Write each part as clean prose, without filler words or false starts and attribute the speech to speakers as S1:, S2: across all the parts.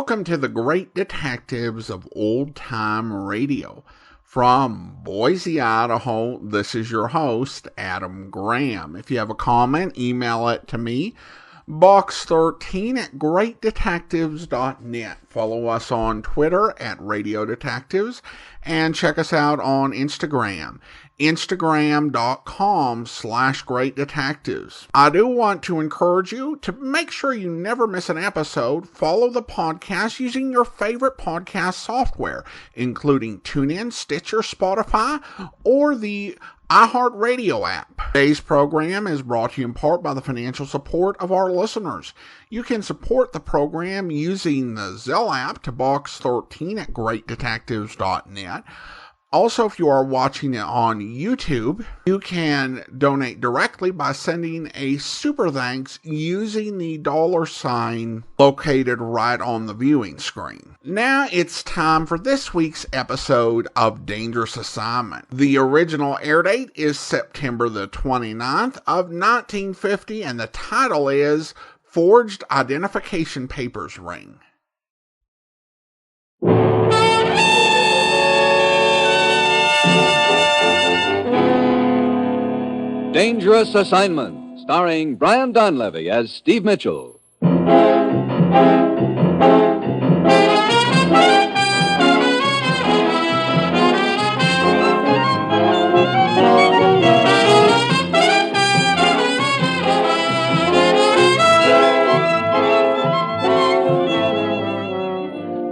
S1: Welcome to the Great Detectives of Old Time Radio. From Boise, Idaho, this is your host, Adam Graham. If you have a comment, email it to me, box13@greatdetectives.net. Follow us on Twitter @Radio Detectives and check us out on Instagram, instagram.com/Great Detectives. I do want to encourage you to make sure you never miss an episode. Follow the podcast using your favorite podcast software, including TuneIn, Stitcher, Spotify, or the iHeartRadio app. Today's program is brought to you in part by the financial support of our listeners. You can support the program using the Zelle app to box13@greatdetectives.net. Also, if you are watching it on YouTube, you can donate directly by sending a super thanks using the $sign located right on the viewing screen. Now it's time for this week's episode of Dangerous Assignment. The original air date is September the 29th of 1950, and the title is Forged Identification Papers Ring.
S2: Dangerous Assignment, starring Brian Donlevy as Steve Mitchell.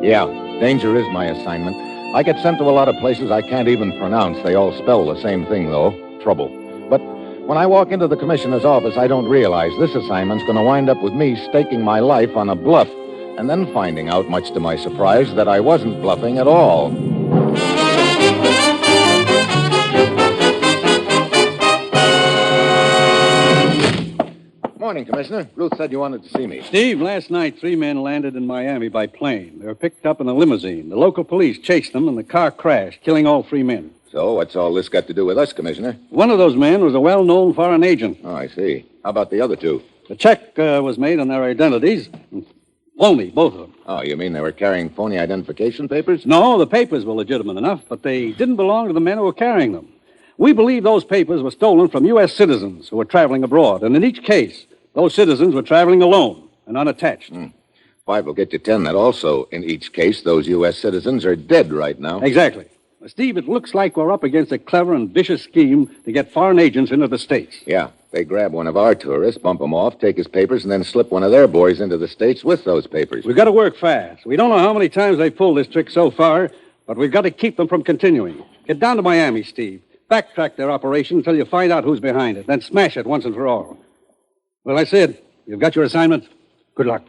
S3: Yeah, danger is my assignment. I get sent to a lot of places I can't even pronounce. They all spell the same thing, though, trouble. But when I walk into the commissioner's office, I don't realize this assignment's going to wind up with me staking my life on a bluff, and then finding out, much to my surprise, that I wasn't bluffing at all. Morning, Commissioner. Ruth said you wanted to see me.
S4: Steve, last night 3 men landed in Miami by plane. They were picked up in a limousine. The local police chased them, and the car crashed, killing all 3 men.
S3: So, what's all this got to do with us, Commissioner?
S4: One of those men was a well-known foreign agent.
S3: Oh, I see. How about the other 2?
S4: The check was made on their identities. Phony, both of them.
S3: Oh, you mean they were carrying phony identification papers?
S4: No, the papers were legitimate enough, but they didn't belong to the men who were carrying them. We believe those papers were stolen from U.S. citizens who were traveling abroad, and in each case, those citizens were traveling alone and unattached.
S3: 5 will get you 10 that also, in each case, those U.S. citizens are dead right now.
S4: Exactly. Steve, it looks like we're up against a clever and vicious scheme to get foreign agents into the States.
S3: Yeah, they grab one of our tourists, bump him off, take his papers, and then slip one of their boys into the States with those papers.
S4: We've got to work fast. We don't know how many times they've pulled this trick so far, but we've got to keep them from continuing. Get down to Miami, Steve. Backtrack their operation until you find out who's behind it, then smash it once and for all. Well, I said, you've got your assignment. Good luck.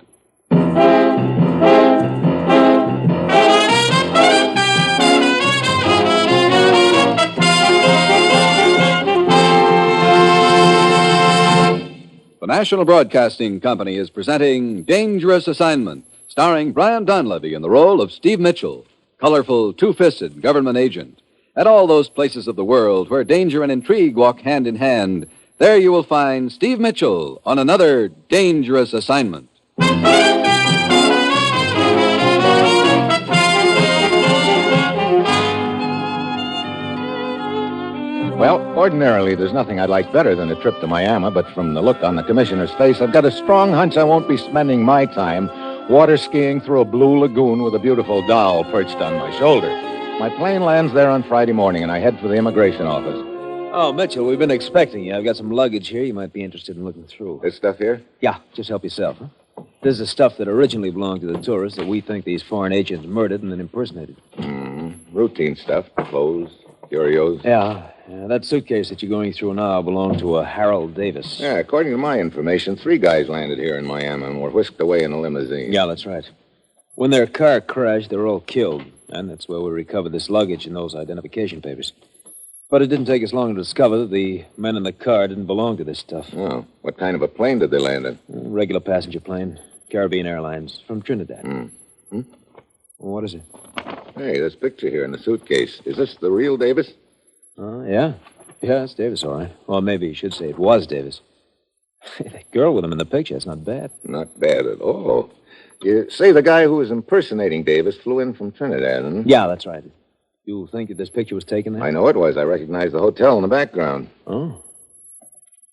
S2: The National Broadcasting Company is presenting Dangerous Assignment, starring Brian Donlevy in the role of Steve Mitchell, colorful, two-fisted government agent. At all those places of the world where danger and intrigue walk hand in hand, there you will find Steve Mitchell on another Dangerous Assignment.
S3: Well, ordinarily, there's nothing I'd like better than a trip to Miami, but from the look on the commissioner's face, I've got a strong hunch I won't be spending my time water skiing through a blue lagoon with a beautiful doll perched on my shoulder. My plane lands there on Friday morning, and I head for the immigration office.
S5: Oh, Mitchell, we've been expecting you. I've got some luggage here you might be interested in looking through.
S3: This stuff here?
S5: Yeah, just help yourself, huh? This is the stuff that originally belonged to the tourists that we think these foreign agents murdered and then impersonated.
S3: Routine stuff. Clothes, curios.
S5: Yeah, that suitcase that you're going through now belonged to a Harold Davis.
S3: Yeah, according to my information, 3 guys landed here in Miami and were whisked away in a limousine.
S5: Yeah, that's right. When their car crashed, they were all killed. And that's where we recovered this luggage and those identification papers. But it didn't take us long to discover that the men in the car didn't belong to this stuff.
S3: Oh, what kind of a plane did they land in?
S5: A regular passenger plane. Caribbean Airlines from Trinidad. What is it?
S3: Hey, this picture here in the suitcase. Is this the real Davis?
S5: Yeah. Yeah, it's Davis, all right. Or maybe you should say it was Davis. That girl with him in the picture, it's not bad.
S3: Not bad at all. You say the guy who was impersonating Davis flew in from Trinidad, huh?
S5: Yeah, that's right. You think that this picture was taken there?
S3: I know it was. I recognize the hotel in the background.
S5: Oh.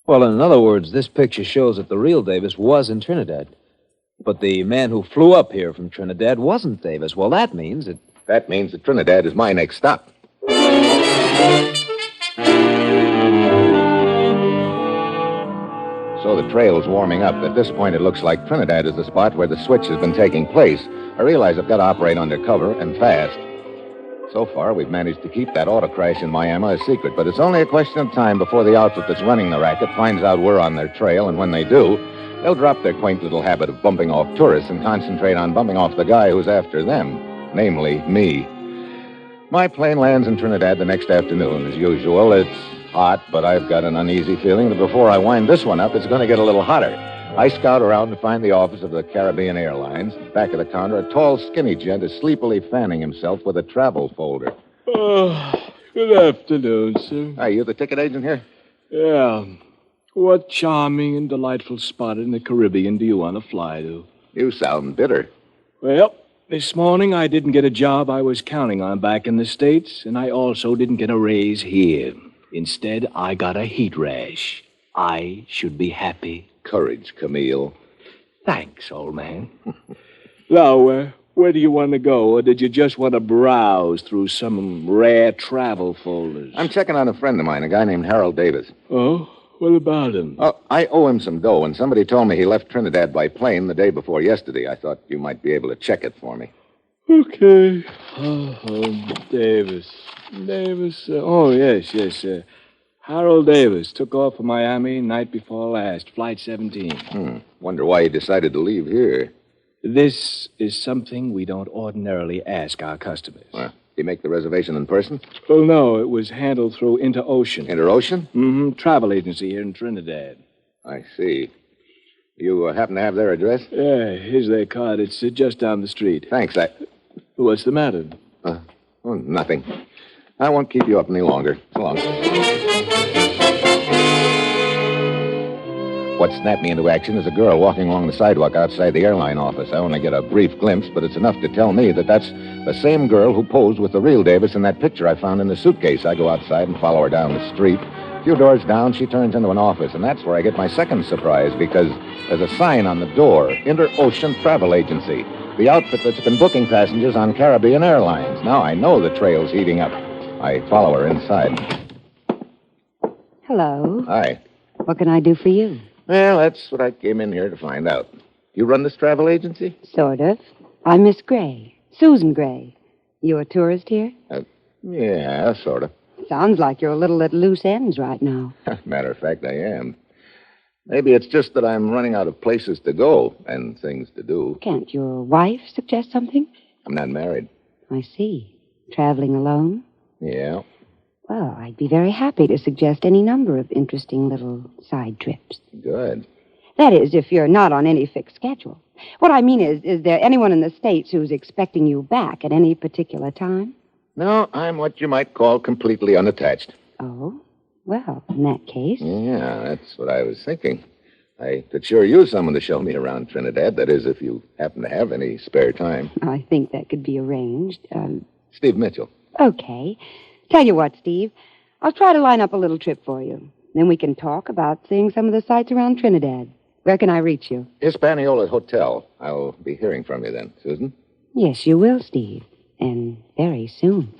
S5: Well, in other words, this picture shows that the real Davis was in Trinidad. But the man who flew up here from Trinidad wasn't Davis. Well, that means that...
S3: That means that Trinidad is my next stop. So the trail's warming up. At this point, it looks like Trinidad is the spot where the switch has been taking place. I realize I've got to operate undercover and fast. So far, we've managed to keep that auto crash in Miami a secret, but it's only a question of time before the outfit that's running the racket finds out we're on their trail, and when they do, they'll drop their quaint little habit of bumping off tourists and concentrate on bumping off the guy who's after them, namely me. My plane lands in Trinidad the next afternoon, as usual. It's hot, but I've got an uneasy feeling that before I wind this one up, it's going to get a little hotter. I scout around to find the office of the Caribbean Airlines. Back of the counter, a tall, skinny gent is sleepily fanning himself with a travel folder.
S6: Oh, good afternoon, sir.
S3: Hi, you the ticket agent here?
S6: Yeah. What charming and delightful spot in the Caribbean do you want to fly to?
S3: You sound bitter.
S6: Well, this morning I didn't get a job I was counting on back in the States, and I also didn't get a raise here. Instead, I got a heat rash. I should be happy.
S3: Courage, Camille.
S6: Thanks, old man. Now, where do you want to go, or did you just want to browse through some rare travel folders?
S3: I'm checking on a friend of mine, a guy named Harold Davis.
S6: Oh? What about him?
S3: Oh, I owe him some dough, and somebody told me he left Trinidad by plane the day before yesterday. I thought you might be able to check it for me.
S6: Okay. Davis. Yes. Harold Davis took off for Miami night before last, Flight 17.
S3: Wonder why he decided to leave here.
S6: This is something we don't ordinarily ask our customers.
S3: Did he make the reservation in person?
S6: Well, no, it was handled through Interocean.
S3: Interocean?
S6: Mm-hmm. Travel agency here in Trinidad.
S3: I see. You happen to have their address?
S6: Yeah, here's their card. It's just down the street.
S3: Thanks,
S6: What's the matter?
S3: Nothing. I won't keep you up any longer. So long. What snapped me into action is a girl walking along the sidewalk outside the airline office. I only get a brief glimpse, but it's enough to tell me that that's the same girl who posed with the real Davis in that picture I found in the suitcase. I go outside and follow her down the street. A few doors down, she turns into an office, and that's where I get my second surprise, because there's a sign on the door, Interocean Travel Agency, the outfit that's been booking passengers on Caribbean Airlines. Now I know the trail's heating up. I follow her inside.
S7: Hello.
S3: Hi.
S7: What can I do for you?
S3: Well, that's what I came in here to find out. You run this travel agency?
S7: Sort of. I'm Miss Gray. Susan Gray. You a tourist here?
S3: Yeah, sort of.
S7: Sounds like you're a little at loose ends right now.
S3: Matter of fact, I am. Maybe it's just that I'm running out of places to go and things to do.
S7: Can't your wife suggest something?
S3: I'm not married.
S7: I see. Traveling alone?
S3: Yeah.
S7: Well, I'd be very happy to suggest any number of interesting little side trips.
S3: Good.
S7: That is, if you're not on any fixed schedule. What I mean is there anyone in the States who's expecting you back at any particular time?
S3: No, I'm what you might call completely unattached.
S7: Oh? Well, in that case...
S3: Yeah, that's what I was thinking. I could sure use someone to show me around Trinidad. That is, if you happen to have any spare time.
S7: I think that could be arranged.
S3: Steve Mitchell.
S7: Okay. Tell you what, Steve. I'll try to line up a little trip for you. Then we can talk about seeing some of the sights around Trinidad. Where can I reach you?
S3: Hispaniola Hotel. I'll be hearing from you then, Susan.
S7: Yes, you will, Steve. And very soon.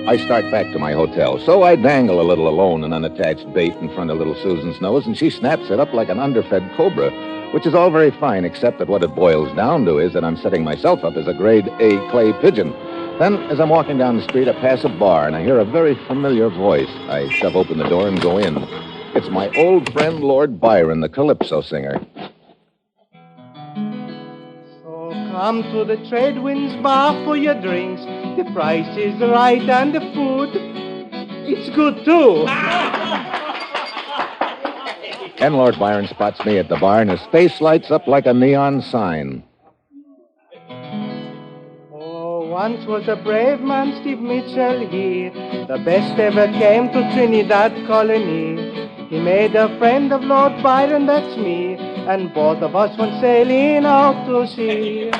S3: I start back to my hotel, so I dangle a little alone and unattached bait in front of little Susan's nose, and she snaps it up like an underfed cobra, which is all very fine, except that what it boils down to is that I'm setting myself up as a grade A clay pigeon. Then, as I'm walking down the street, I pass a bar, and I hear a very familiar voice. I shove open the door and go in. It's my old friend, Lord Byron, the calypso singer.
S8: So come to the Trade Winds Bar for your drinks. The price is right and the food, it's good too.
S3: And Lord Byron spots me at the bar, and his face lights up like a neon sign.
S8: Oh, once was a brave man, Steve Mitchell, he, the best ever came to Trinidad colony. He made a friend of Lord Byron, that's me, and both of us went sailing out to sea.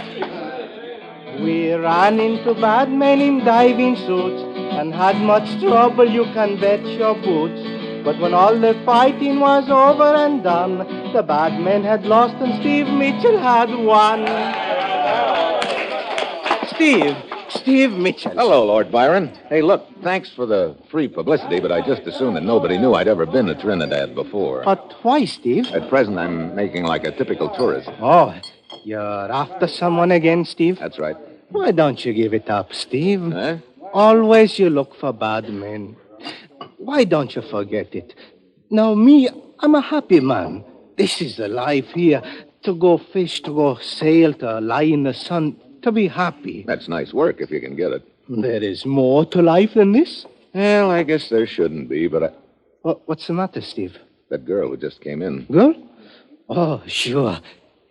S8: We ran into bad men in diving suits and had much trouble, you can bet your boots. But when all the fighting was over and done, the bad men had lost and Steve Mitchell had won. Steve Mitchell.
S3: Hello, Lord Byron. Hey, look, thanks for the free publicity, but I just assumed that nobody knew I'd ever been to Trinidad before.
S8: But why, Steve?
S3: At present, I'm making like a typical tourist.
S8: Oh, you're after someone again, Steve?
S3: That's right.
S8: Why don't you give it up, Steve?
S3: Huh?
S8: Always you look for bad men. Why don't you forget it? Now, me, I'm a happy man. This is the life here. To go fish, to go sail, to lie in the sun, to be happy.
S3: That's nice work if you can get it.
S8: There is more to life than this.
S3: Well, I guess there shouldn't be, but
S8: What's the matter, Steve?
S3: that girl who just came in.
S8: Girl? Oh, sure.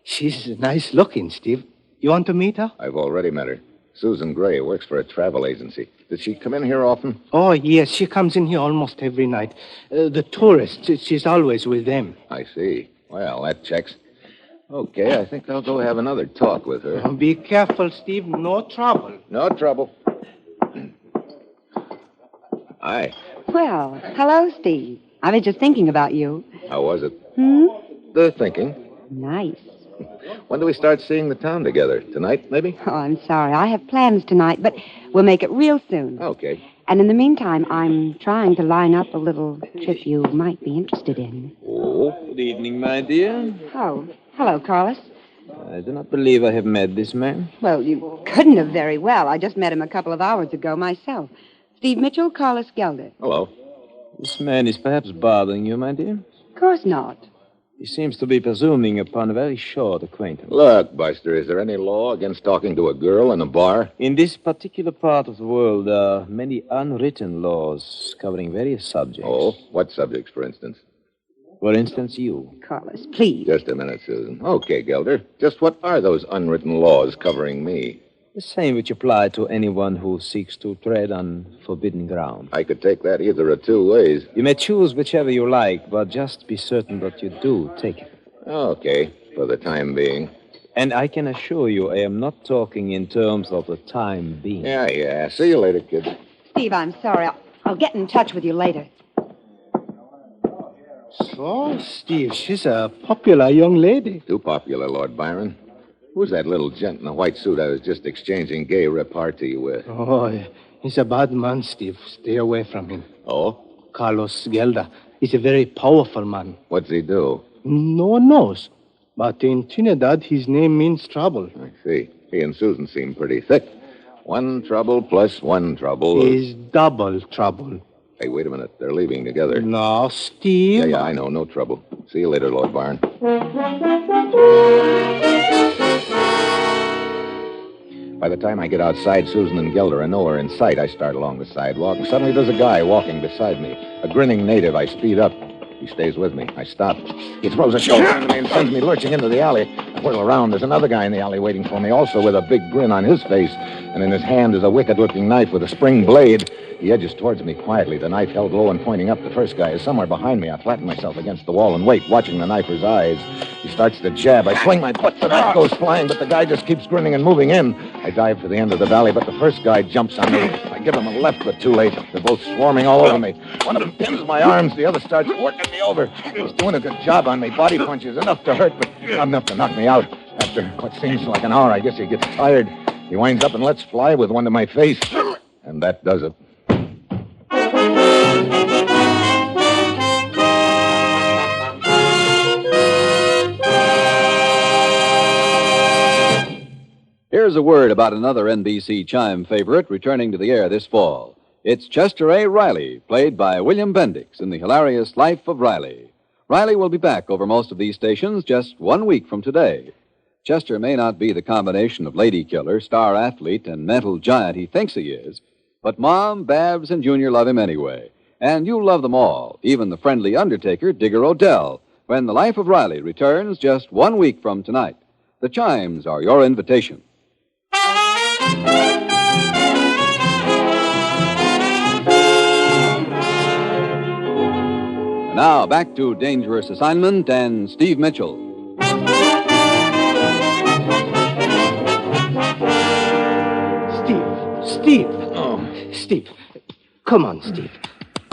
S8: She's nice looking, Steve. You want to meet her?
S3: I've already met her. Susan Gray works for a travel agency. Did she come in here often?
S8: Oh, yes. She comes in here almost every night. The tourists, she's always with them.
S3: I see. Well, that checks. Okay, I think I'll go have another talk with her.
S8: Be careful, Steve. No trouble.
S3: No trouble. Hi.
S7: Well, hello, Steve. I was just thinking about you.
S3: How was it?
S7: The
S3: thinking.
S7: Nice.
S3: When do we start seeing the town together? Tonight, maybe?
S7: Oh, I'm sorry. I have plans tonight, but we'll make it real soon.
S3: Okay.
S7: And in the meantime, I'm trying to line up a little trip you might be interested in.
S5: Oh, good evening, my dear.
S7: Oh, hello, Carlos.
S5: I do not believe I have met this man.
S7: Well, you couldn't have very well. I just met him a couple of hours ago myself. Steve Mitchell, Carlos Gelder.
S3: Hello.
S5: This man is perhaps bothering you, my dear.
S7: Of course not.
S5: He seems to be presuming upon a very short acquaintance.
S3: Look, Buster, is there any law against talking to a girl in a bar?
S5: In this particular part of the world, there are many unwritten laws covering various subjects.
S3: Oh, what subjects, for instance?
S5: For instance, you.
S7: Carlos, please.
S3: Just a minute, Susan. Okay, Gelder. Just what are those unwritten laws covering me?
S5: The same which apply to anyone who seeks to tread on forbidden ground.
S3: I could take that either of two ways.
S5: You may choose whichever you like, but just be certain that you do take it.
S3: Okay, for the time being.
S5: And I can assure you I am not talking in terms of the time being.
S3: Yeah. See you later, kids.
S7: Steve, I'm sorry. I'll get in touch with you later.
S8: So, Steve, she's a popular young lady.
S3: Too popular, Lord Byron. Who's that little gent in the white suit I was just exchanging gay repartee with?
S8: Oh, he's a bad man, Steve. Stay away from him.
S3: Oh?
S8: Carlos Gelder. He's a very powerful man.
S3: What's he do?
S8: No one knows. But in Trinidad, his name means trouble.
S3: I see. He and Susan seem pretty thick. One trouble plus one trouble.
S8: Is double trouble.
S3: Hey, wait a minute. They're leaving together.
S8: No, Steve.
S3: Yeah, I know. No trouble. See you later, Lord Byron. By the time I get outside, Susan and Gelder are nowhere in sight. I start along the sidewalk, and suddenly there's a guy walking beside me. A grinning native. I speed up. He stays with me. I stop. He throws a shoulder into me and sends me lurching into the alley. I whirl around. There's another guy in the alley waiting for me, also with a big grin on his face. And in his hand is a wicked-looking knife with a spring blade. He edges towards me quietly, the knife held low and pointing up. The first guy is somewhere behind me. I flatten myself against the wall and wait, watching the knifer's eyes. He starts to jab. I swing my butt. The knife goes flying, but the guy just keeps grinning and moving in. I dive to the end of the valley, but the first guy jumps on me. I give him a left, but too late. They're both swarming all over me. One of them pins my arms. The other starts working me over. He's doing a good job on me. Body punches, enough to hurt, but not enough to knock me out. After what seems like an hour, I guess he gets tired. He winds up and lets fly with one to my face. And that does it.
S2: Here's a word about another NBC Chime favorite returning to the air this fall. It's Chester A. Riley, played by William Bendix in the hilarious Life of Riley. Riley will be back over most of these stations just 1 week from today. Chester may not be the combination of lady killer, star athlete, and mental giant he thinks he is, but Mom, Babs, and Junior love him anyway. And you'll love them all, even the friendly undertaker, Digger Odell, when The Life of Riley returns just 1 week from tonight. The Chimes are your invitation. Now, back to Dangerous Assignment and Steve Mitchell.
S8: Steve.
S3: Oh.
S8: Steve. Come on, Steve.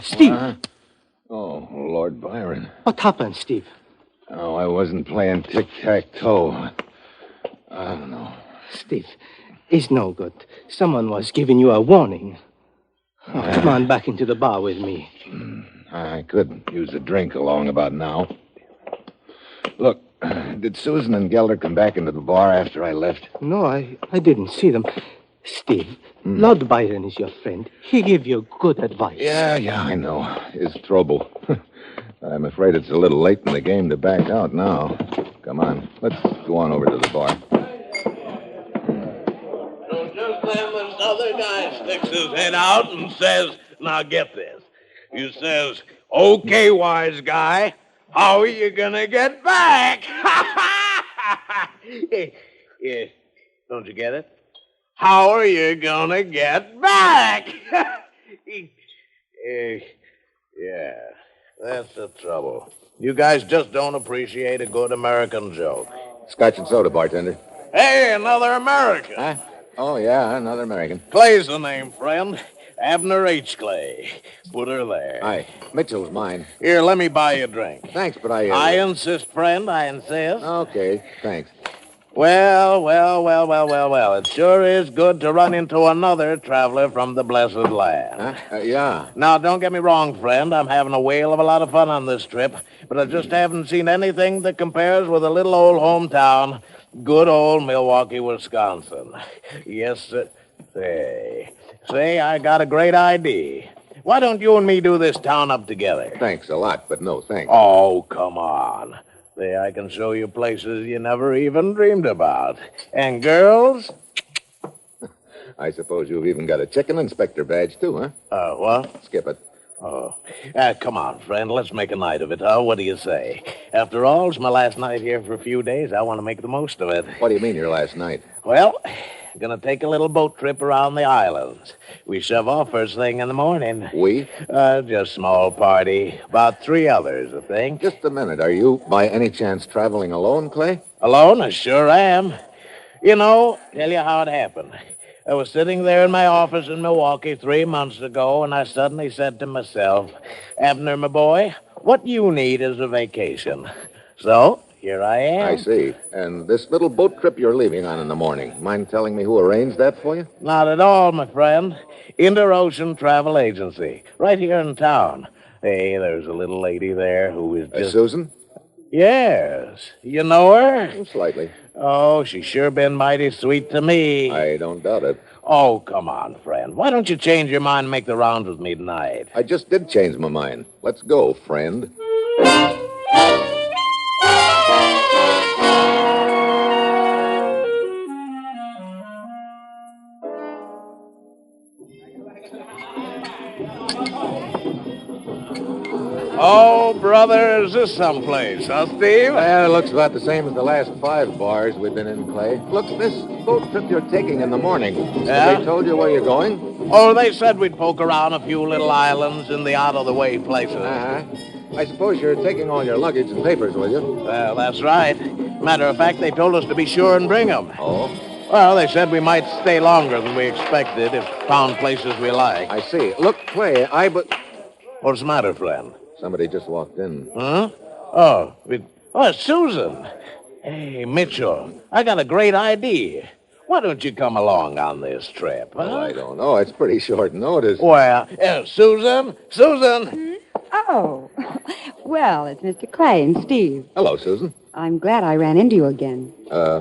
S8: Steve.
S3: Oh, Lord Byron.
S8: What happened, Steve?
S3: Oh, I wasn't playing tic-tac-toe. I don't know.
S8: Steve, it's no good. Someone was giving you a warning. Oh, come on back into the bar with me.
S3: I could use a drink along about now. Look, did Susan and Gelder come back into the bar after I left?
S8: No, I didn't see them. Steve, Lord Byron is your friend. He gave you good advice.
S3: Yeah, I know. His trouble. I'm afraid it's a little late in the game to back out now. Come on, let's go on over to the bar.
S9: So just then this other guy sticks his head out and says, now get this. He says, okay, wise guy, how are you going to get back? Yeah, don't you get it? How are you going to get back? Yeah, that's the trouble. You guys just don't appreciate a good American joke.
S3: Scotch and soda, bartender.
S9: Hey, another American.
S3: Huh? Oh, yeah, another American.
S9: Clay's the name, friend. Abner H. Clay. Put her there.
S3: Hi. Mitchell's mine.
S9: Here, let me buy you a drink.
S3: Thanks, but I
S9: insist, friend, I insist.
S3: Okay, thanks.
S9: Well. It sure is good to run into another traveler from the blessed land.
S3: Huh? Yeah.
S9: Now, don't get me wrong, friend. I'm having a whale of a lot of fun on this trip, but I just haven't seen anything that compares with a little old hometown, good old Milwaukee, Wisconsin. Yes, sir. Say, I got a great idea. Why don't you and me do this town up together?
S3: Thanks a lot, but no thanks.
S9: Oh, come on. Say, I can show you places you never even dreamed about. And girls?
S3: I suppose you've even got a chicken inspector badge, too, huh?
S9: What?
S3: Skip it.
S9: Oh. Come on, friend. Let's make a night of it, huh? What do you say? After all, it's my last night here for a few days. I want to make the most of it.
S3: What do you mean, your last night?
S9: Well, gonna take a little boat trip around the islands. We shove off first thing in the morning.
S3: We?
S9: Just small party. About 3 others, I think.
S3: Just a minute. Are you, by any chance, traveling alone, Clay?
S9: Alone? I sure am. You know, tell you how it happened. I was sitting there in my office in Milwaukee 3 months ago, and I suddenly said to myself, Abner, my boy, what you need is a vacation. So, here I am.
S3: I see. And this little boat trip you're leaving on in the morning, mind telling me who arranged that for you?
S9: Not at all, my friend. Interocean Travel Agency, right here in town. Hey, there's a little lady there who is just...
S3: Susan?
S9: Yes. You know her?
S3: Slightly.
S9: Oh, she's sure been mighty sweet to me.
S3: I don't doubt it.
S9: Oh, come on, friend. Why don't you change your mind and make the rounds with me tonight?
S3: I just did change my mind. Let's go, friend.
S9: Oh, brother, is this someplace, huh, Steve?
S3: Well, it looks about the same as the last 5 bars we've been in, Clay. Look, this boat trip you're taking in the morning.
S9: Yeah?
S3: Have they told you where you're going?
S9: Oh, they said we'd poke around a few little islands in the out-of-the-way places.
S3: Uh-huh. I suppose you're taking all your luggage and papers with you?
S9: Well, that's right. Matter of fact, they told us to be sure and bring them.
S3: Oh?
S9: Well, they said we might stay longer than we expected if found places we like.
S3: I see. Look, Clay,
S9: What's the matter, friend?
S3: Somebody just walked in.
S9: Huh? Oh, it's Susan. Hey, Mitchell, I got a great idea. Why don't you come along on this trip, huh?
S3: Oh, I don't know. It's pretty short notice.
S9: Well, Susan?
S7: Oh, well, it's Mr. Clay and Steve.
S3: Hello, Susan.
S7: I'm glad I ran into you again.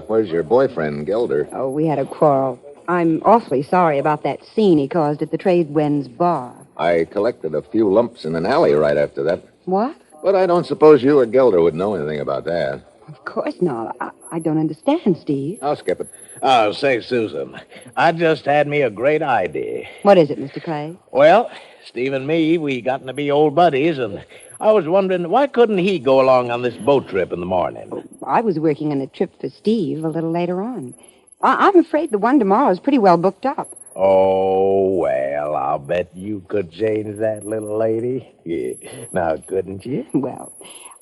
S3: Where's your boyfriend, Gelder?
S7: Oh, we had a quarrel. I'm awfully sorry about that scene he caused at the Tradewinds bar.
S3: I collected a few lumps in an alley right after that.
S7: What?
S3: But I don't suppose you or Gelder would know anything about that.
S7: Of course not. I don't understand, Steve.
S3: I'll skip it.
S9: Oh, say, Susan, I just had me a great idea.
S7: What is it, Mr. Clay?
S9: Well, Steve and me, we gotten to be old buddies, and I was wondering, why couldn't he go along on this boat trip in the morning?
S7: I was working on a trip for Steve a little later on. I'm afraid the one tomorrow is pretty well booked up.
S9: Oh, well, I'll bet you could change that, little lady. Yeah. Now, couldn't you?
S7: Well,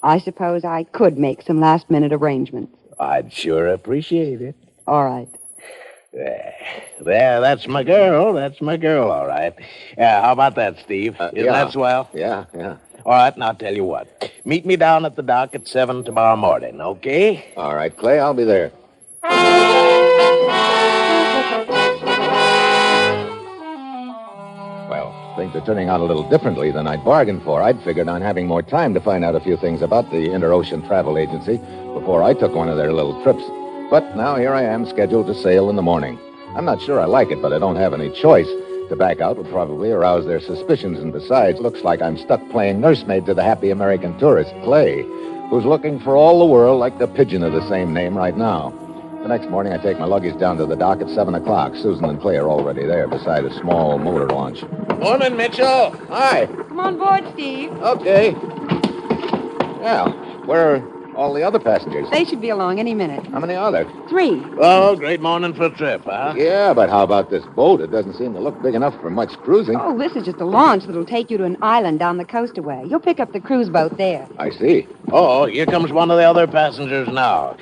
S7: I suppose I could make some last-minute arrangements.
S9: I'd sure appreciate it.
S7: All right.
S9: There, that's my girl. That's my girl, all right. How about that, Steve? Isn't that swell?
S3: Yeah.
S9: All right, now, I'll tell you what. Meet me down at the dock at 7 tomorrow morning, okay?
S3: All right, Clay, I'll be there. Well, things are turning out a little differently than I'd bargained for. I'd figured on having more time to find out a few things about the Inter-Ocean Travel Agency before I took one of their little trips. But now here I am, scheduled to sail in the morning. I'm not sure I like it, but I don't have any choice. To back out would probably arouse their suspicions, and besides, looks like I'm stuck playing nursemaid to the happy American tourist, Clay, who's looking for all the world like the pigeon of the same name right now. The next morning, I take my luggage down to the dock at 7 o'clock. Susan and Clay are already there beside a small motor launch.
S9: Morning, Mitchell.
S3: Hi.
S7: Come on board, Steve.
S3: Okay. Yeah, where are all the other passengers?
S7: They should be along any minute.
S3: How many are there?
S7: 3.
S9: Oh, great morning for a trip, huh?
S3: Yeah, but how about this boat? It doesn't seem to look big enough for much cruising.
S7: Oh, this is just a launch that'll take you to an island down the coast away. You'll pick up the cruise boat there.
S3: I see.
S9: Oh, here comes one of the other passengers now.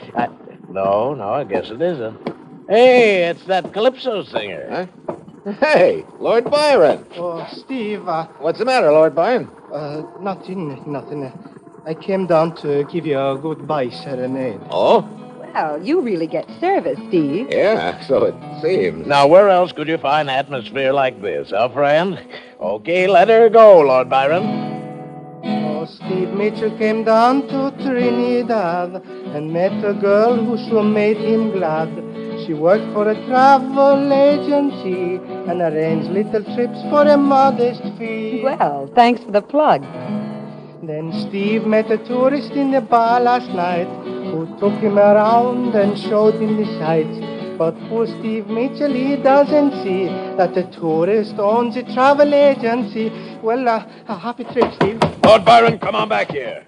S9: No, I guess it isn't. Hey, it's that Calypso singer.
S3: Huh? Hey, Lord Byron.
S8: Oh, Steve,
S3: What's the matter, Lord Byron?
S8: nothing. I came down to give you a goodbye serenade.
S3: Oh?
S7: Well, you really get service, Steve.
S3: Yeah, so it seems.
S9: Now, where else could you find atmosphere like this, huh, friend? Okay, let her go, Lord Byron.
S8: Oh, Steve Mitchell came down to Trinidad and met a girl who sure made him glad. She worked for a travel agency and arranged little trips for a modest fee.
S7: Well, thanks for the plug.
S8: Then Steve met a tourist in the bar last night who took him around and showed him the sights. But poor Steve Mitchell, he doesn't see that the tourist owns a travel agency. Well, a happy trip, Steve.
S10: Lord Byron, come on back here.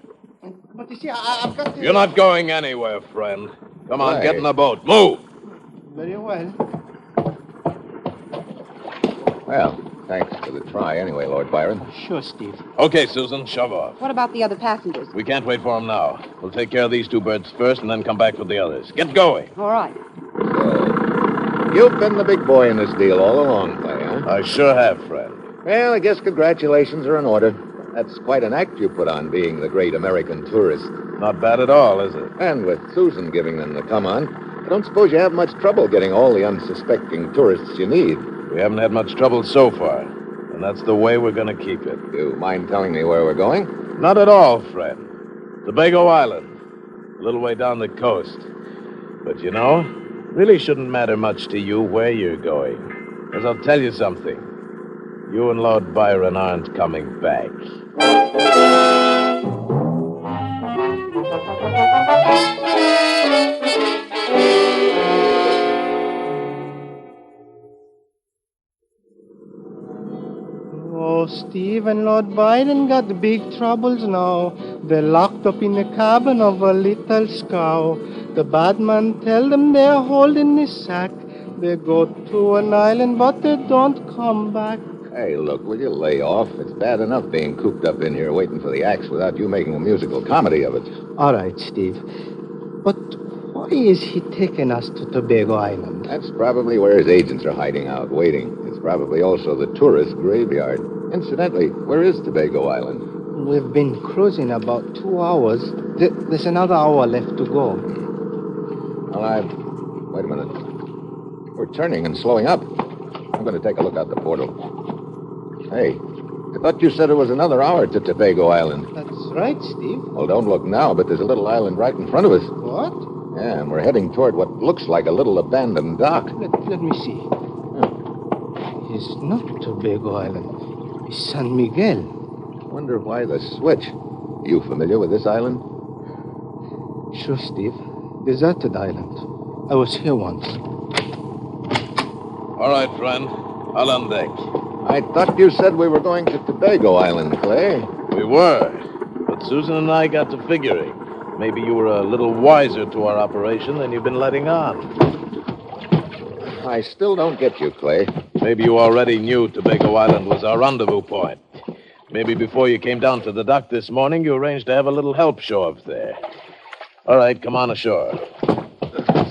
S8: But you see, I've got to...
S10: You're not going anywhere, friend. Come on,
S3: Right.
S10: get in the boat. Move!
S8: Very well.
S3: Well, thanks for the try anyway, Lord Byron.
S8: Sure, Steve.
S10: Okay, Susan, shove off.
S7: What about the other passengers?
S10: We can't wait for them now. We'll take care of these 2 birds first and then come back with the others. Get going.
S7: All right.
S3: You've been the big boy in this deal all along, Clay, huh?
S10: I sure have, friend.
S3: Well, I guess congratulations are in order. That's quite an act you put on, being the great American tourist.
S10: Not bad at all, is it?
S3: And with Susan giving them the come-on, I don't suppose you have much trouble getting all the unsuspecting tourists you need.
S10: We haven't had much trouble so far, and that's the way we're going to keep it.
S3: You mind telling me where we're going?
S10: Not at all, friend. Tobago Island, a little way down the coast. But you know, really shouldn't matter much to you where you're going. Because I'll tell you something. You and Lord Byron aren't coming back.
S8: Oh, Steve and Lord Byron got big troubles now. They're locked up in the cabin of a little scow. The bad man tell them they're holding the sack. They go to an island, but they don't come back.
S3: Hey, look, will you lay off? It's bad enough being cooped up in here waiting for the axe without you making a musical comedy of it.
S8: All right, Steve. But why is he taking us to Tobago Island?
S3: That's probably where his agents are hiding out, waiting. It's probably also the tourist graveyard. Incidentally, where is Tobago Island?
S8: We've been cruising about 2 hours. There's another hour left to go.
S3: Well, wait a minute. We're turning and slowing up. I'm going to take a look out the portal. Hey, I thought you said it was another hour to Tobago Island.
S8: That's right, Steve.
S3: Well, don't look now, but there's a little island right in front of us.
S8: What?
S3: Yeah, and we're heading toward what looks like a little abandoned dock.
S8: Let me see. It's not Tobago Island. It's San Miguel.
S3: Wonder why the switch. You familiar with this island?
S8: Sure, Steve. Deserted island. I was here once.
S10: All right, friend. I'll on deck.
S3: I thought you said we were going to Tobago Island, Clay.
S10: We were. But Susan and I got to figuring. Maybe you were a little wiser to our operation than you've been letting on.
S3: I still don't get you, Clay.
S10: Maybe you already knew Tobago Island was our rendezvous point. Maybe before you came down to the dock this morning, you arranged to have a little help show up there. All right, come on ashore.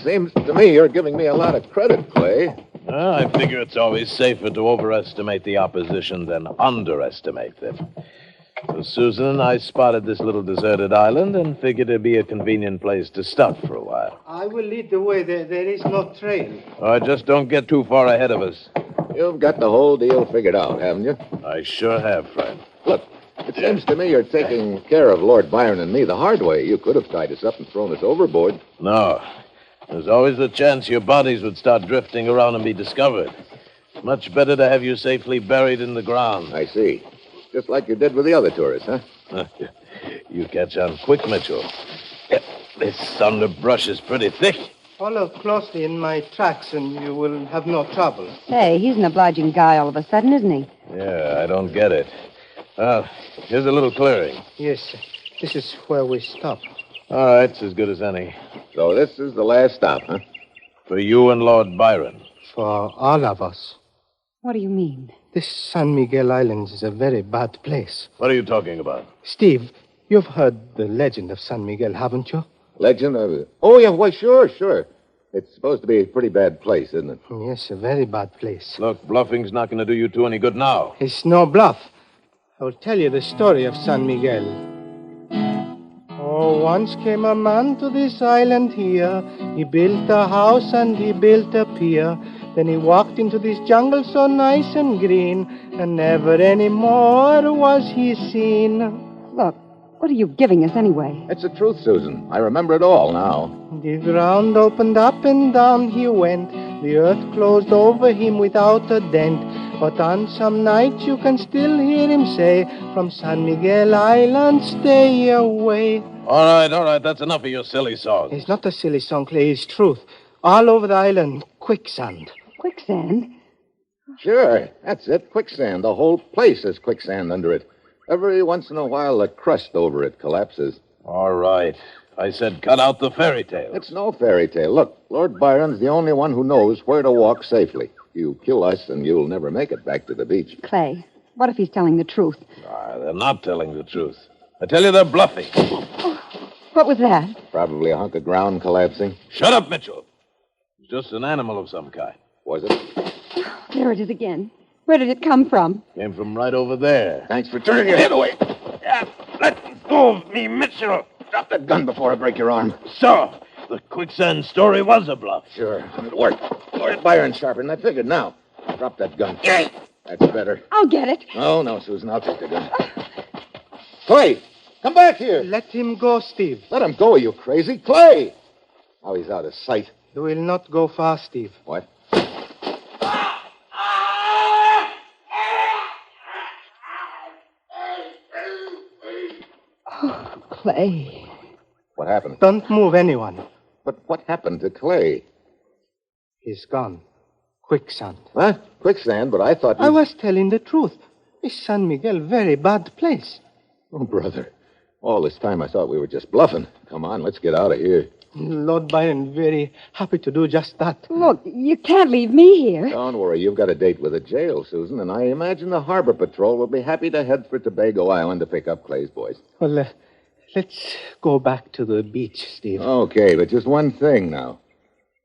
S3: Seems to me you're giving me a lot of credit, Clay.
S10: Well, I figure it's always safer to overestimate the opposition than underestimate them. So Susan and I spotted this little deserted island and figured it'd be a convenient place to stop for a while.
S8: I will lead the way. There is no trail.
S10: Just don't get too far ahead of us.
S3: You've got the whole deal figured out, haven't you?
S10: I sure have, friend.
S3: Look, it seems to me you're taking care of Lord Byron and me the hard way. You could have tied us up and thrown us overboard.
S10: No. There's always the chance your bodies would start drifting around and be discovered. Much better to have you safely buried in the ground.
S3: I see. Just like you did with the other tourists, huh?
S10: You catch on quick, Mitchell. This underbrush is pretty thick.
S8: Follow closely in my tracks and you will have no trouble.
S7: Hey, he's an obliging guy all of a sudden, isn't he?
S10: Yeah, I don't get it. Well, here's a little clearing.
S8: Yes, this is where we stop.
S10: All right, it's as good as any.
S3: So this is the last stop, huh?
S10: For you and Lord Byron.
S8: For all of us.
S7: What do you mean?
S8: This San Miguel Island is a very bad place.
S10: What are you talking about?
S8: Steve, you've heard the legend of San Miguel, haven't you?
S3: Legend of it? Oh, yeah, why, sure. It's supposed to be a pretty bad place, isn't it?
S8: Yes, a very bad place.
S10: Look, bluffing's not going to do you two any good now.
S8: It's no bluff. I will tell you the story of San Miguel. Oh, once came a man to this island here. He built a house and he built a pier. Then he walked into this jungle so nice and green, and never any more was he seen.
S7: Look, what are you giving us anyway?
S3: It's the truth, Susan. I remember it all now.
S8: The ground opened up and down he went. The earth closed over him without a dent. But on some nights you can still hear him say, from San Miguel Island, stay away.
S10: All right, that's enough of your silly songs.
S8: It's not a silly song, Clay, it's truth. All over the island, quicksand.
S7: Quicksand?
S3: Sure, that's it, quicksand. The whole place is quicksand under it. Every once in a while, the crust over it collapses.
S10: All right. I said cut out the fairy tale.
S3: It's no fairy tale. Look, Lord Byron's the only one who knows where to walk safely. You kill us, and you'll never make it back to the beach.
S7: Clay, what if he's telling the truth?
S10: They're not telling the truth. I tell you, they're bluffing.
S7: What was that?
S3: Probably a hunk of ground collapsing.
S10: Shut up, Mitchell. It's just an animal of some kind.
S3: Was it?
S7: There it is again. Where did it come from?
S10: Came from right over there.
S3: Thanks for turning your head away.
S10: Let go of me, Mitchell.
S3: Drop that gun before I break your arm.
S10: So, the quicksand story was a bluff.
S3: Sure, and it worked. Lord Byron sharpened that figure. Now, drop that gun. That's better.
S7: I'll get it.
S3: Oh, no, Susan, I'll take the gun. Clay, come back here.
S8: Let him go, Steve.
S3: Let him go, you crazy. Clay! Now he's out of sight.
S8: You will not go far, Steve.
S3: What?
S7: Oh, Clay.
S3: What happened?
S8: Don't move anyone.
S3: But what happened to Clay?
S8: He's gone. Quicksand.
S3: What? Quicksand, but I thought
S8: I was telling the truth. Is San Miguel very bad place?
S3: Oh, brother. All this time I thought we were just bluffing. Come on, let's get out of here.
S8: Lord Byron very happy to do just that.
S7: Look, you can't leave me here.
S3: Don't worry, you've got a date with the jail, Susan, and I imagine the Harbor Patrol will be happy to head for Tobago Island to pick up Clay's boys.
S8: Well, let's go back to the beach, Steve.
S3: Okay, but just one thing now.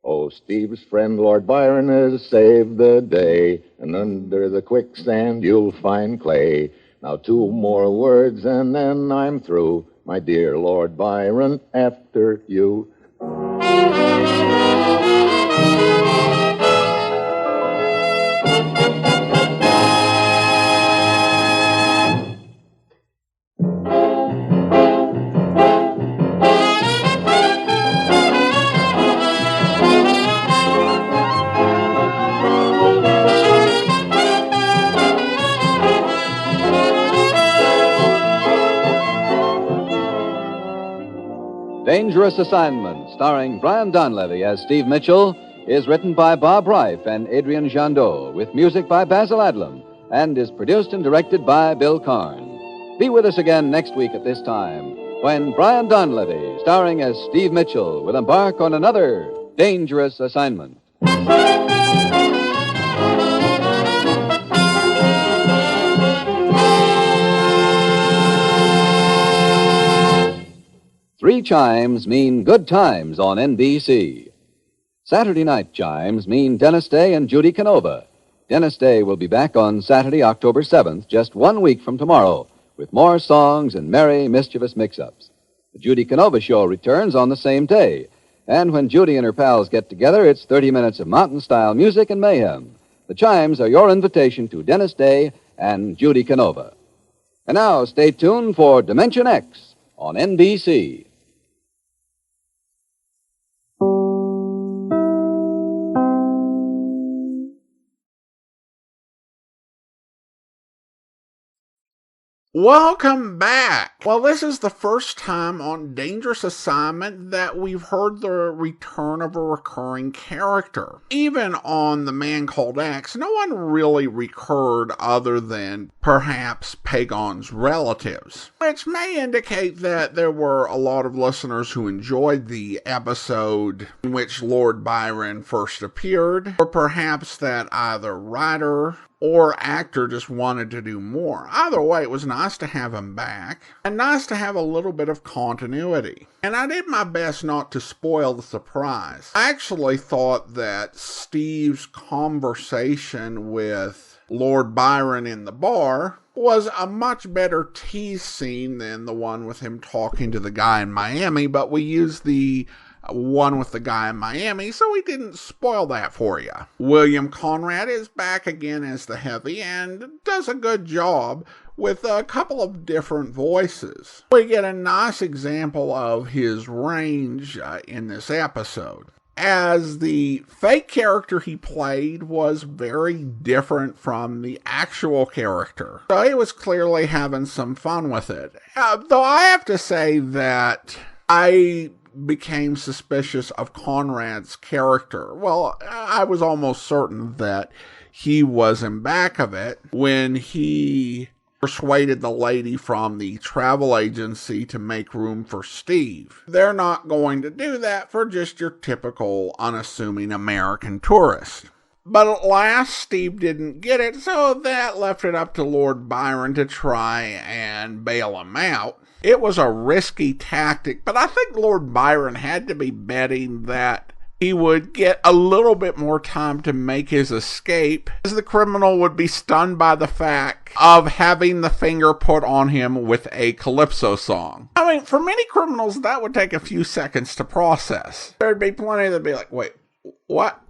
S3: Oh, Steve's friend Lord Byron has saved the day, and under the quicksand you'll find Clay. Now 2 more words and then I'm through. My dear Lord Byron, after you.
S2: Dangerous Assignment, starring Brian Donlevy as Steve Mitchell, is written by Bob Reif and Adrian Jandot, with music by Basil Adlam, and is produced and directed by Bill Karn. Be with us again next week at this time, when Brian Donlevy, starring as Steve Mitchell, will embark on another Dangerous Assignment. 3 chimes mean good times on NBC. Saturday night chimes mean Dennis Day and Judy Canova. Dennis Day will be back on Saturday, October 7th, just 1 week from tomorrow, with more songs and merry, mischievous mix-ups. The Judy Canova Show returns on the same day. And when Judy and her pals get together, it's 30 minutes of mountain-style music and mayhem. The chimes are your invitation to Dennis Day and Judy Canova. And now, stay tuned for Dimension X on NBC.
S1: Welcome back. Well, this is the first time on Dangerous Assignment that we've heard the return of a recurring character. Even on The Man Called X, no one really recurred other than perhaps Pagon's relatives, which may indicate that there were a lot of listeners who enjoyed the episode in which Lord Byron first appeared, or perhaps that either writer or actor just wanted to do more. Either way, it was nice to have him back, and nice to have a little bit of continuity. And I did my best not to spoil the surprise. I actually thought that Steve's conversation with Lord Byron in the bar was a much better tease scene than the one with him talking to the guy in Miami, but we used the one with the guy in Miami, so we didn't spoil that for you. William Conrad is back again as the Heavy and does a good job with a couple of different voices. We get a nice example of his range in this episode, as the fake character he played was very different from the actual character. So he was clearly having some fun with it. Though I have to say that I became suspicious of Conrad's character. Well, I was almost certain that he was in back of it when he persuaded the lady from the travel agency to make room for Steve. They're not going to do that for just your typical unassuming American tourist. But at last, Steve didn't get it, so that left it up to Lord Byron to try and bail him out. It was a risky tactic, but I think Lord Byron had to be betting that he would get a little bit more time to make his escape, as the criminal would be stunned by the fact of having the finger put on him with a Calypso song. I mean, for many criminals, that would take a few seconds to process. There'd be plenty that'd be like, wait, what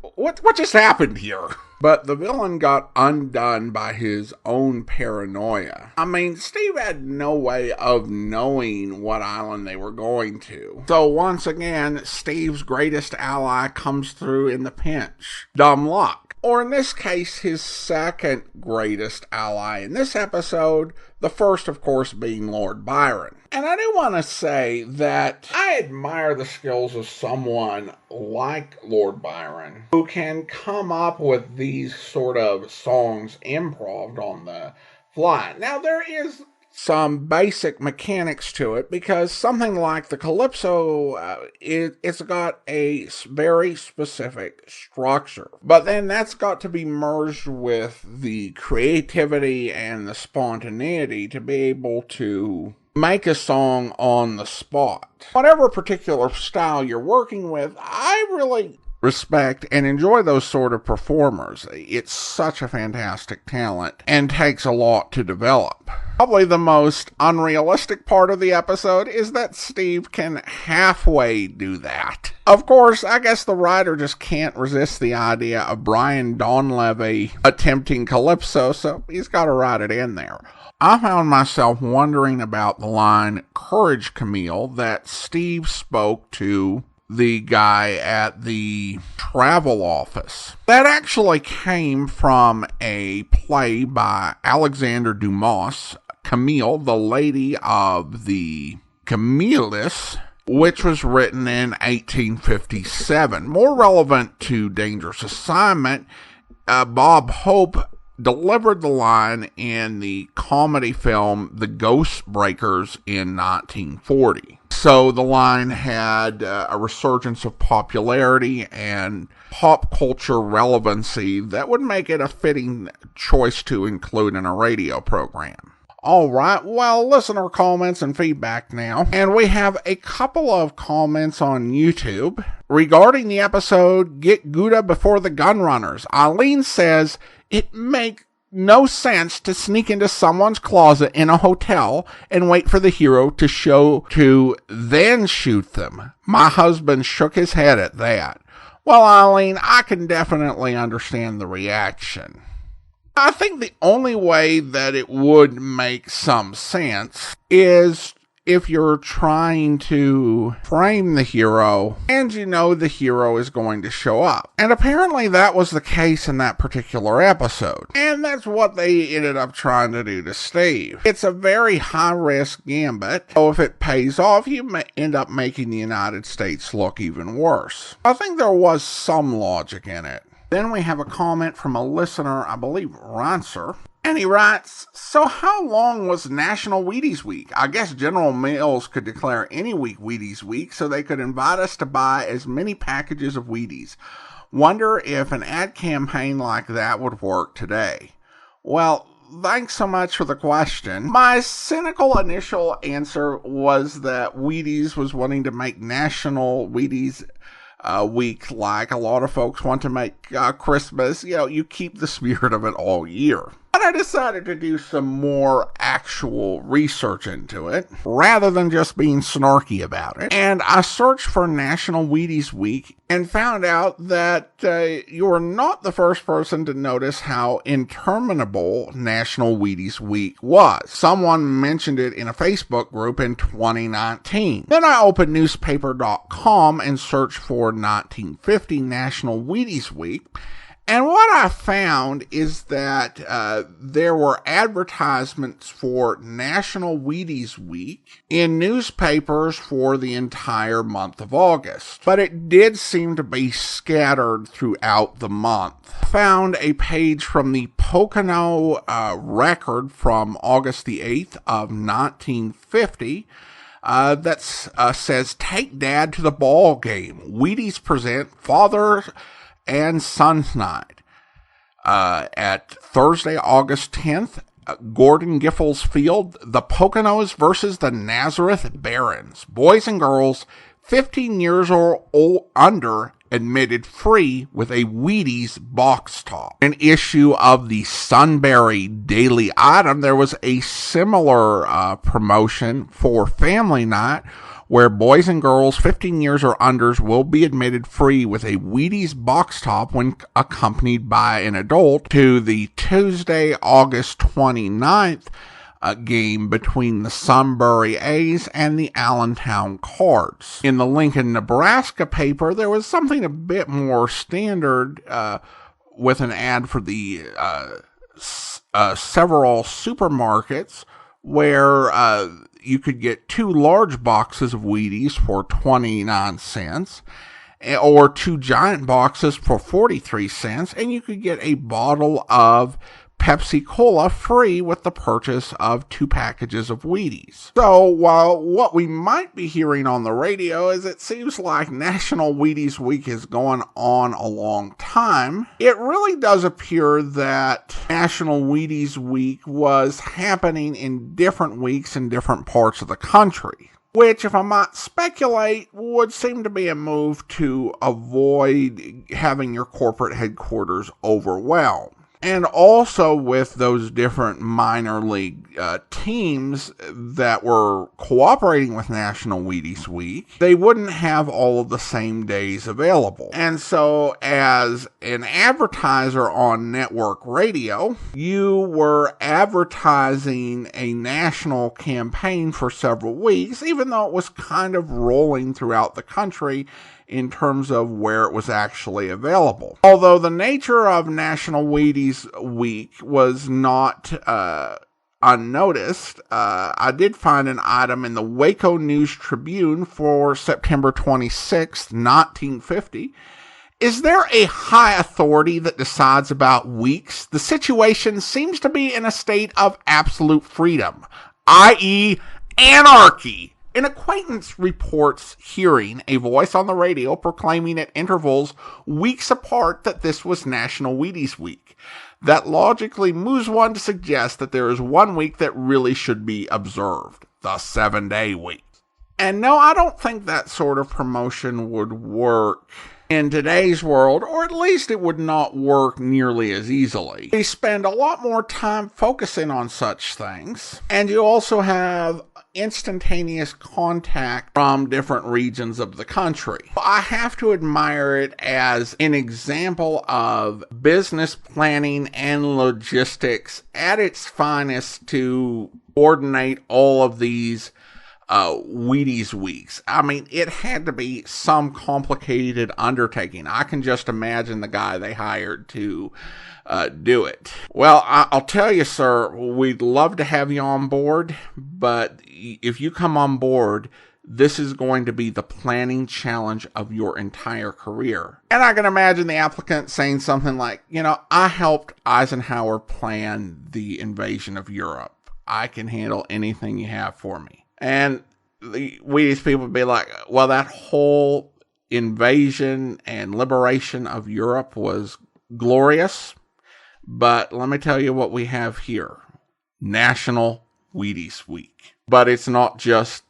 S1: just happened here? But the villain got undone by his own paranoia. I mean, Steve had no way of knowing what island they were going to. So once again, Steve's greatest ally comes through in the pinch. Dumb luck. Or in this case, his second greatest ally in this episode, the first, of course, being Lord Byron. And I do want to say that I admire the skills of someone like Lord Byron, who can come up with these sort of songs improv on the fly. Now, there is some basic mechanics to it, because something like the Calypso, it's got a very specific structure. But then that's got to be merged with the creativity and the spontaneity to be able to make a song on the spot. Whatever particular style you're working with, I really respect and enjoy those sort of performers. It's such a fantastic talent and takes a lot to develop. Probably the most unrealistic part of the episode is that Steve can halfway do that. Of course, I guess the writer just can't resist the idea of Brian Donlevy attempting Calypso, so he's got to write it in there. I found myself wondering about the line, "Courage, Camille," that Steve spoke to the guy at the travel office. That actually came from a play by Alexander Dumas, Camille, the Lady of the Camillus, which was written in 1857. More relevant to Dangerous Assignment, Bob Hope delivered the line in the comedy film The Ghost Breakers in 1940. So the line had a resurgence of popularity and pop culture relevancy that would make it a fitting choice to include in a radio program. All right, well, listener comments and feedback now. And we have a couple of comments on YouTube regarding the episode Get Gouda Before the Gun Runners. Eileen says, it makes no sense to sneak into someone's closet in a hotel and wait for the hero to show to then shoot them. My husband shook his head at that. Well, Eileen, I can definitely understand the reaction. I think the only way that it would make some sense is if you're trying to frame the hero and you know the hero is going to show up. And apparently that was the case in that particular episode. And that's what they ended up trying to do to Steve. It's a very high-risk gambit, so if it pays off, you may end up making the United States look even worse. I think there was some logic in it. Then we have a comment from a listener, I believe Ronser, and he writes, so how long was National Wheaties Week? I guess General Mills could declare any week Wheaties Week so they could invite us to buy as many packages of Wheaties. Wonder if an ad campaign like that would work today. Well, thanks so much for the question. My cynical initial answer was that Wheaties was wanting to make National Wheaties Week like a lot of folks want to make Christmas. You know, you keep the spirit of it all year. But I decided to do some more actual research into it, rather than just being snarky about it. And I searched for National Wheaties Week and found out that you are not the first person to notice how interminable National Wheaties Week was. Someone mentioned it in a Facebook group in 2019. Then I opened newspaper.com and searched for 1950 National Wheaties Week. And what I found is that there were advertisements for National Wheaties Week in newspapers for the entire month of August. But it did seem to be scattered throughout the month. Found a page from the Pocono Record from August the 8th of 1950 that says, take Dad to the ball game. Wheaties present Father and Son's Night. At Thursday, August 10th, Gordon Giffords Field, the Poconos versus the Nazareth Barons. Boys and girls 15 years or under admitted free with a Wheaties box top. An issue of the Sunbury Daily Item, there was a similar promotion for Family Night, where boys and girls 15 years or unders will be admitted free with a Wheaties box top when accompanied by an adult to the Tuesday, August 29th game between the Sunbury A's and the Allentown Cards. In the Lincoln, Nebraska paper, there was something a bit more standard with an ad for the several supermarkets where you could get 2 large boxes of Wheaties for 29 cents, or 2 giant boxes for 43 cents, and you could get a bottle of Pepsi Cola free with the purchase of 2 packages of Wheaties. So, while what we might be hearing on the radio is it seems like National Wheaties Week is going on a long time, it really does appear that National Wheaties Week was happening in different weeks in different parts of the country, which, if I might speculate, would seem to be a move to avoid having your corporate headquarters overwhelmed. And also with those different minor league teams that were cooperating with National Wheaties Week, they wouldn't have all of the same days available. And so as an advertiser on network radio, you were advertising a national campaign for several weeks, even though it was kind of rolling throughout the country in terms of where it was actually available. Although the nature of National Wheaties Week was not unnoticed, I did find an item in the Waco News Tribune for September 26th, 1950. Is there a high authority that decides about weeks? The situation seems to be in a state of absolute freedom, i.e., anarchy. An acquaintance reports hearing a voice on the radio proclaiming at intervals weeks apart that this was National Wheaties Week. That logically moves one to suggest that there is one week that really should be observed, the 7-day week. And no, I don't think that sort of promotion would work in today's world, or at least it would not work nearly as easily. We spend a lot more time focusing on such things, and you also have instantaneous contact from different regions of the country. I have to admire it as an example of business planning and logistics at its finest to coordinate all of these Wheaties weeks. I mean, it had to be some complicated undertaking. I can just imagine the guy they hired to do it. Well, I'll tell you, sir, we'd love to have you on board, but if you come on board, this is going to be the planning challenge of your entire career. And I can imagine the applicant saying something like, I helped Eisenhower plan the invasion of Europe. I can handle anything you have for me. And these people would be like, well, that whole invasion and liberation of Europe was glorious. But let me tell you what we have here. National Wheaties Week. But it's not just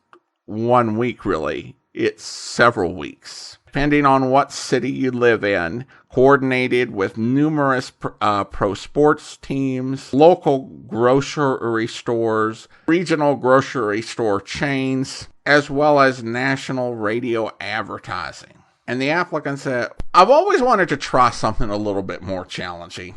S1: 1 week, really. It's several weeks. Depending on what city you live in, coordinated with numerous pro sports teams, local grocery stores, regional grocery store chains, as well as national radio advertising. And the applicant said, I've always wanted to try something a little bit more challenging.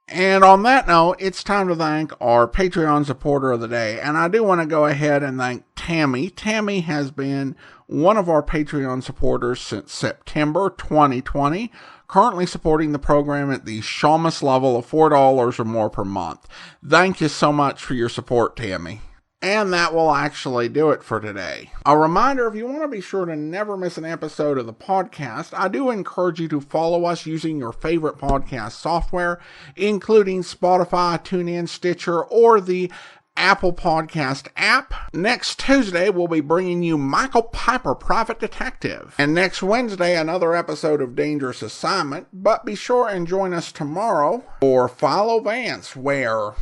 S1: And on that note, it's time to thank our Patreon supporter of the day. And I do want to go ahead and thank Tammy. Tammy has been one of our Patreon supporters since September 2020, currently supporting the program at the Shamus level of $4 or more per month. Thank you so much for your support, Tammy. And that will actually do it for today. A reminder, if you want to be sure to never miss an episode of the podcast, I do encourage you to follow us using your favorite podcast software, including Spotify, TuneIn, Stitcher, or the Apple Podcast app. Next Tuesday, we'll be bringing you Michael Piper, Private Detective. And next Wednesday, another episode of Dangerous Assignment. But be sure and join us tomorrow for Philo Vance, where...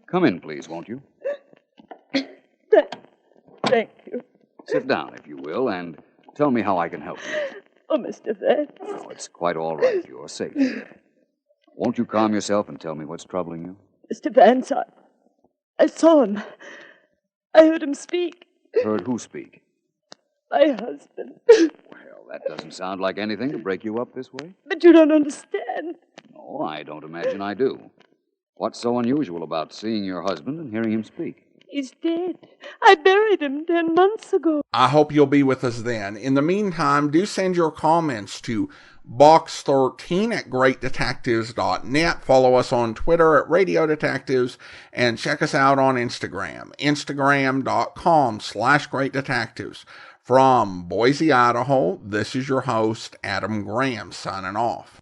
S11: Come in, please, won't you?
S12: Thank you.
S11: Sit down, if you will, and tell me how I can help you.
S12: Oh, Mr. Vance.
S11: Oh, it's quite all right. You're safe here. Won't you calm yourself and tell me what's troubling you?
S12: Mr. Vance, I saw him. I heard him speak.
S11: Heard who speak?
S12: My husband.
S11: Well, that doesn't sound like anything to break you up this way.
S12: But you don't understand.
S11: No, I don't imagine I do. What's so unusual about seeing your husband and hearing him speak?
S12: He's dead. I buried him 10 months ago.
S1: I hope you'll be with us then. In the meantime, do send your comments to box13@greatdetectives.net. Follow us on Twitter at Radio Detectives and check us out on Instagram, instagram.com/greatdetectives. From Boise, Idaho, this is your host, Adam Graham, signing off.